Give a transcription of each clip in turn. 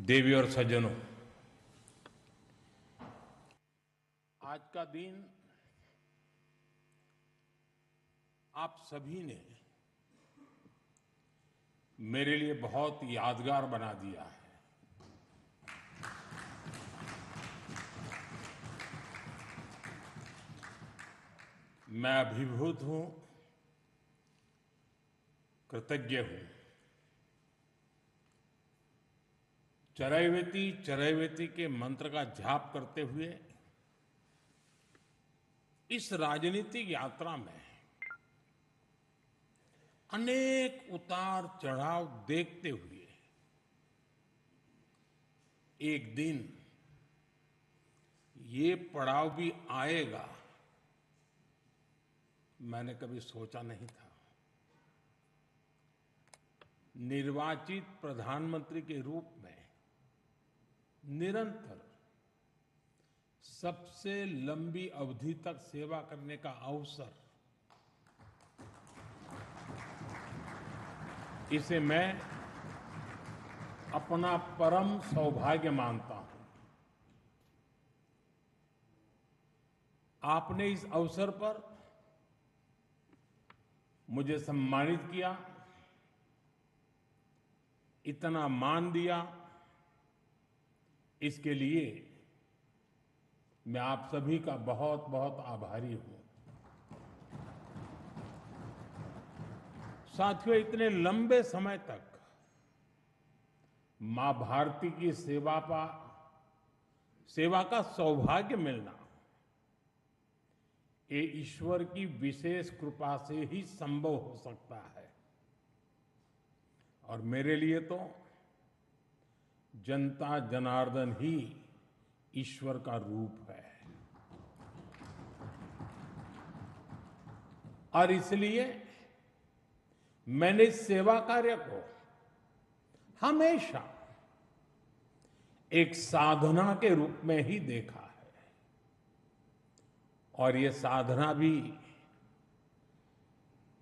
देवी और सज्जनों, आज का दिन आप सभी ने मेरे लिए बहुत यादगार बना दिया है। मैं अभिभूत हूं, कृतज्ञ हूं। चरैवेति चरैवेति के मंत्र का जाप करते हुए इस राजनीतिक यात्रा में अनेक उतार चढ़ाव देखते हुए एक दिन ये पड़ाव भी आएगा, मैंने कभी सोचा नहीं था। निर्वाचित प्रधानमंत्री के रूप में निरंतर सबसे लंबी अवधि तक सेवा करने का अवसर, इसे मैं अपना परम सौभाग्य मानता हूं। आपने इस अवसर पर मुझे सम्मानित किया, इतना मान दिया, इसके लिए मैं आप सभी का बहुत बहुत आभारी हूं। साथियों, इतने लंबे समय तक मां भारती की सेवा का सौभाग्य मिलना, ये ईश्वर की विशेष कृपा से ही संभव हो सकता है। और मेरे लिए तो जनता जनार्दन ही ईश्वर का रूप है। और इसलिए मैंने इस सेवा कार्य को हमेशा एक साधना के रूप में ही देखा है। और ये साधना भी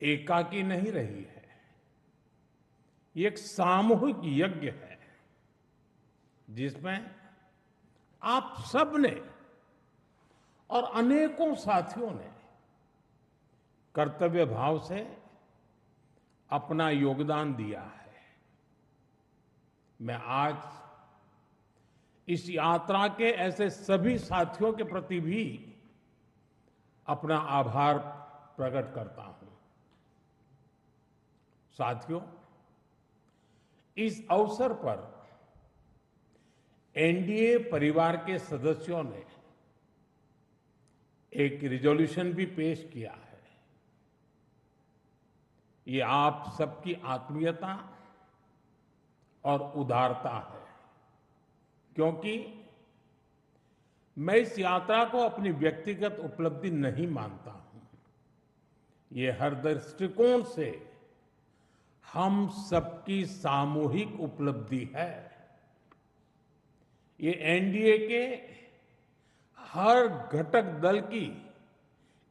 एकाकी नहीं रही है, ये एक सामूहिक यज्ञ है जिसमें आप सब ने और अनेकों साथियों ने कर्तव्य भाव से अपना योगदान दिया है। मैं आज इस यात्रा के ऐसे सभी साथियों के प्रति भी अपना आभार प्रकट करता हूं। साथियों, इस अवसर पर एनडीए परिवार के सदस्यों ने एक रिजोल्यूशन भी पेश किया है। ये आप सबकी आत्मीयता और उदारता है, क्योंकि मैं इस यात्रा को अपनी व्यक्तिगत उपलब्धि नहीं मानता हूं। ये हर दृष्टिकोण से हम सबकी सामूहिक उपलब्धि है। ये एनडीए के हर घटक दल की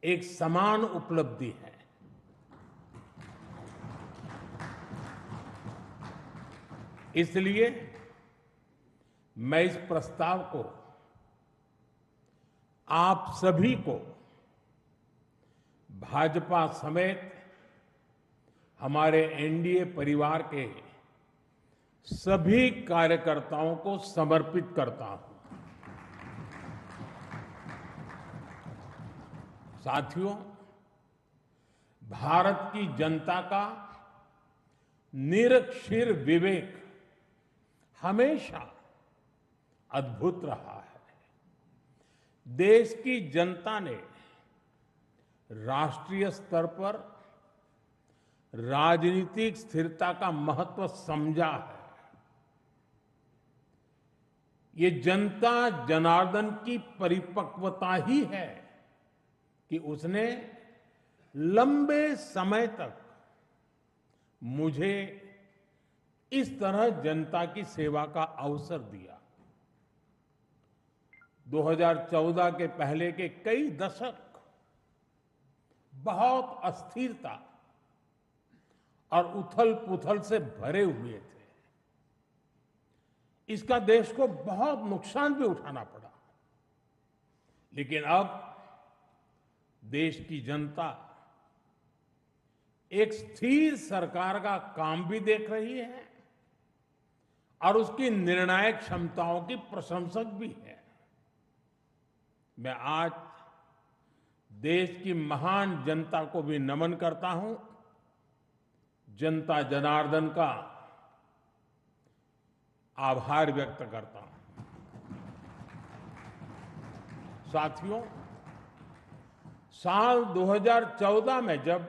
एक समान उपलब्धि है। इसलिए मैं इस प्रस्ताव को आप सभी को, भाजपा समेत हमारे एनडीए परिवार के सभी कार्यकर्ताओं को समर्पित करता हूं। साथियों, भारत की जनता का निरक्षीर विवेक हमेशा अद्भुत रहा है। देश की जनता ने राष्ट्रीय स्तर पर राजनीतिक स्थिरता का महत्व समझा है। ये जनता जनार्दन की परिपक्वता ही है कि उसने लंबे समय तक मुझे इस तरह जनता की सेवा का अवसर दिया। 2014 के पहले के कई दशक बहुत अस्थिरता और उथल पुथल से भरे हुए थे। इसका देश को बहुत नुकसान भी उठाना पड़ा। लेकिन अब देश की जनता एक स्थिर सरकार का काम भी देख रही है और उसकी निर्णायक क्षमताओं की प्रशंसक भी है। मैं आज देश की महान जनता को भी नमन करता हूं, जनता जनार्दन का आभार व्यक्त करता हूं। साथियों, साल 2014 में जब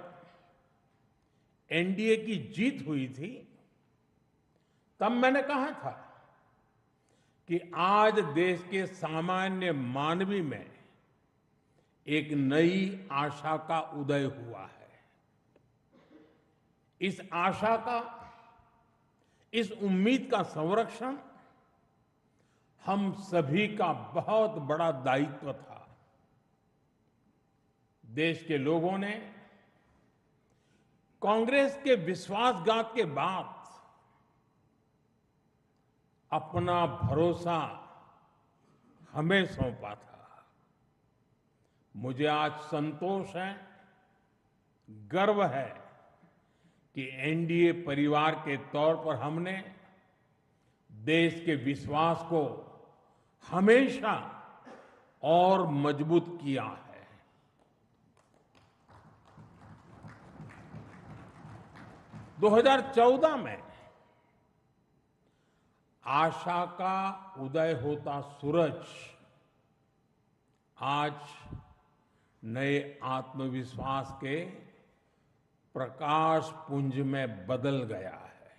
एनडीए की जीत हुई थी, तब मैंने कहा था कि आज देश के सामान्य मानवी में एक नई आशा का उदय हुआ है। इस आशा का, इस उम्मीद का संरक्षण हम सभी का बहुत बड़ा दायित्व था। देश के लोगों ने कांग्रेस के विश्वासघात के बाद अपना भरोसा हमें सौंपा था। मुझे आज संतोष है, गर्व है कि एनडीए परिवार के तौर पर हमने देश के विश्वास को हमेशा और मजबूत किया है। 2014 में आशा का उदय होता सूरज आज नए आत्मविश्वास के प्रकाश पुंज में बदल गया है।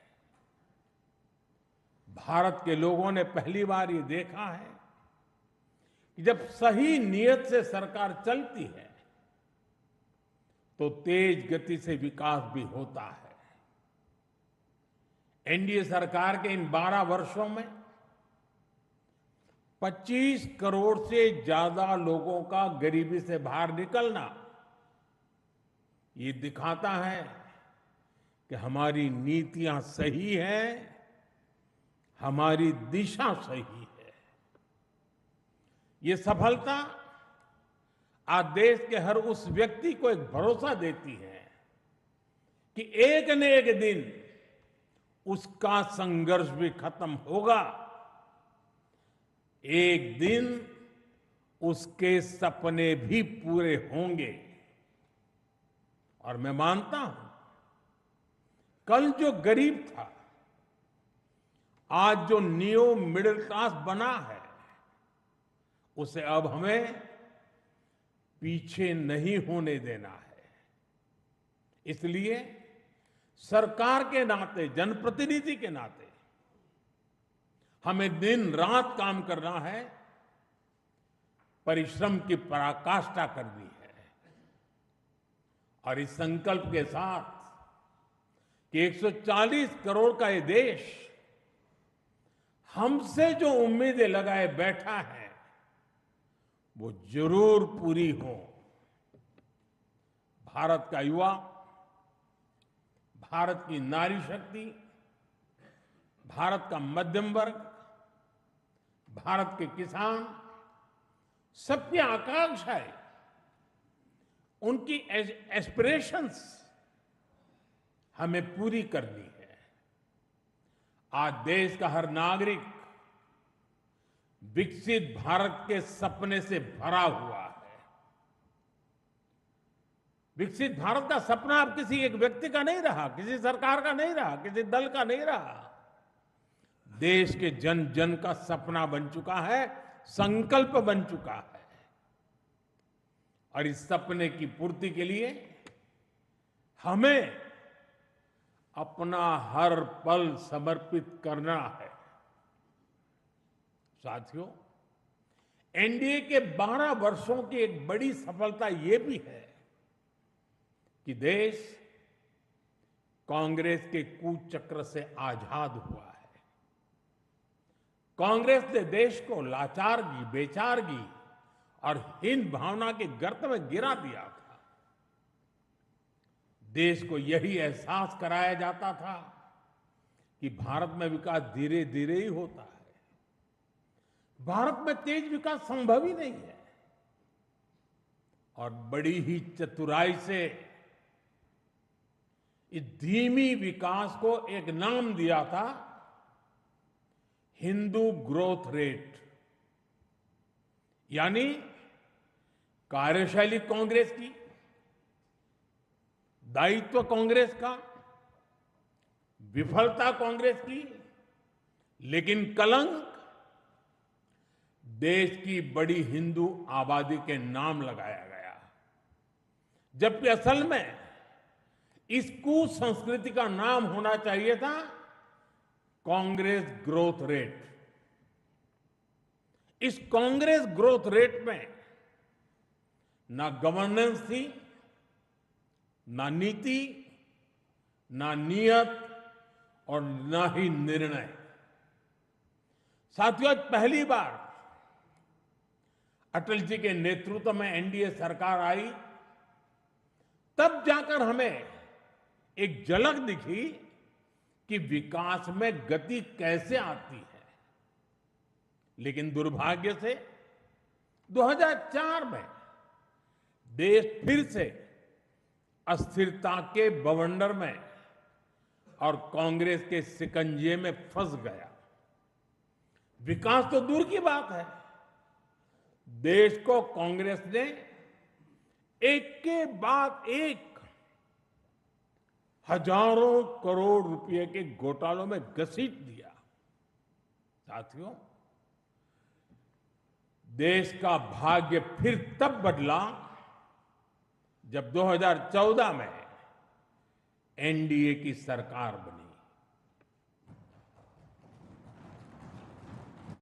भारत के लोगों ने पहली बार ये देखा है कि जब सही नीयत से सरकार चलती है तो तेज गति से विकास भी होता है। एनडीए सरकार के इन 12 वर्षों में 25 करोड़ से ज्यादा लोगों का गरीबी से बाहर निकलना ये दिखाता है कि हमारी नीतियां सही हैं, हमारी दिशा सही है। ये सफलता आज देश के हर उस व्यक्ति को एक भरोसा देती है कि एक न एक दिन उसका संघर्ष भी खत्म होगा, एक दिन उसके सपने भी पूरे होंगे। और मैं मानता हूं, कल जो गरीब था, आज जो न्यू मिडिल क्लास बना है, उसे अब हमें पीछे नहीं होने देना है। इसलिए सरकार के नाते, जनप्रतिनिधि के नाते हमें दिन रात काम करना है, परिश्रम की पराकाष्ठा करनी है। और इस संकल्प के साथ कि 140 करोड़ का ये देश हमसे जो उम्मीदें लगाए बैठा है वो जरूर पूरी हो। भारत का युवा, भारत की नारी शक्ति, भारत का मध्यम वर्ग, भारत के किसान, सबकी आकांक्षाएं, उनकी एस्पिरेशंस हमें पूरी करनी है। आज देश का हर नागरिक विकसित भारत के सपने से भरा हुआ है। विकसित भारत का सपना अब किसी एक व्यक्ति का नहीं रहा, किसी सरकार का नहीं रहा, किसी दल का नहीं रहा। देश के जन जन का सपना बन चुका है, संकल्प बन चुका है। और इस सपने की पूर्ति के लिए हमें अपना हर पल समर्पित करना है। साथियों, एनडीए के 12 वर्षों की एक बड़ी सफलता ये भी है कि देश कांग्रेस के कुचक्र से आजाद हुआ है। कांग्रेस ने देश को लाचारगी, बेचारगी और हीन भावना के गर्त में गिरा दिया था। देश को यही एहसास कराया जाता था कि भारत में विकास धीरे धीरे ही होता है, भारत में तेज विकास संभव ही नहीं है। और बड़ी ही चतुराई से इस धीमी विकास को एक नाम दिया था, हिंदू ग्रोथ रेट, यानी कार्यशैली कांग्रेस की, दायित्व कांग्रेस का, विफलता कांग्रेस की, लेकिन कलंक देश की बड़ी हिंदू आबादी के नाम लगाया गया। जबकि असल में इस कुसंस्कृति का नाम होना चाहिए था कांग्रेस ग्रोथ रेट। इस कांग्रेस ग्रोथ रेट में ना गवर्नेंस थी, ना नीति, ना नियत और ना ही निर्णय। साथियों, आज पहली बार अटल जी के नेतृत्व में एनडीए सरकार आई, तब जाकर हमें एक झलक दिखी कि विकास में गति कैसे आती है। लेकिन दुर्भाग्य से 2004 में देश फिर से अस्थिरता के बवंडर में और कांग्रेस के शिकंजे में फंस गया। विकास तो दूर की बात है, देश को कांग्रेस ने एक के बाद एक हजारों करोड़ रुपए के घोटालों में घसीट दिया। साथियों, देश का भाग्य फिर तब बदला जब 2014 में एनडीए की सरकार बनी।